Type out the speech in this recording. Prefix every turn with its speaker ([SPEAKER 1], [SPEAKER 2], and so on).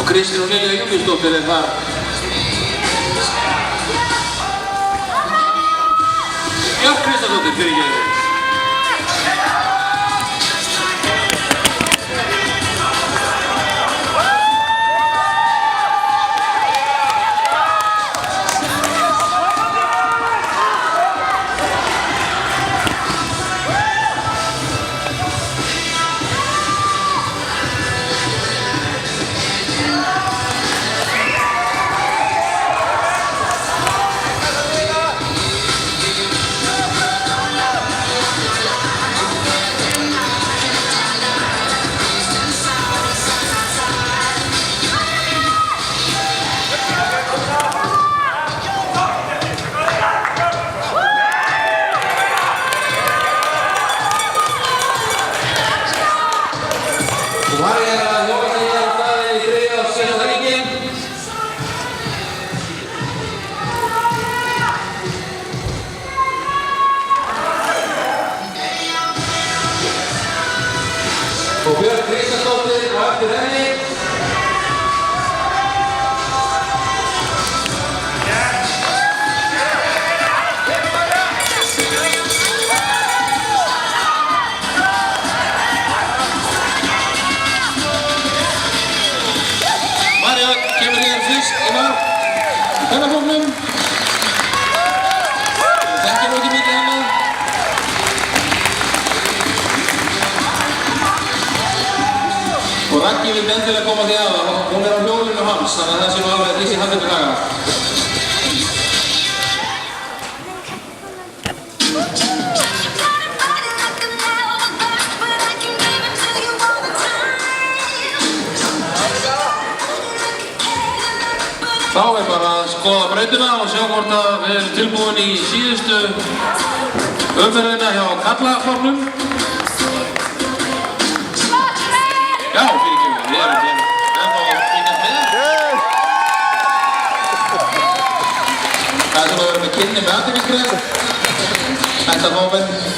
[SPEAKER 1] Kristín og Lilja Júliusdóttir þar. Björk Kristjánsdóttir fyrirgefðu. Og Björk Kristjánsdóttir á eftir henni. Marja kemur hér fyrst í mark í kvennaflokknum. Þekkir nú ekki mikið hana. Og Raggi vildi endilega koma því að það. Hún á hjólinu hans, þannig að það sé nú alveg því sem hann til daga. Þá bara að skoða brautina og sjá hvort að við erum tilbúin í síðustu umferðina hjá karlaflokknum. Já, fyrirgefðu, við erum hér ennþá að fylgjast með. Það er svona að vera með kynni með athyglisgrein. Þetta fá með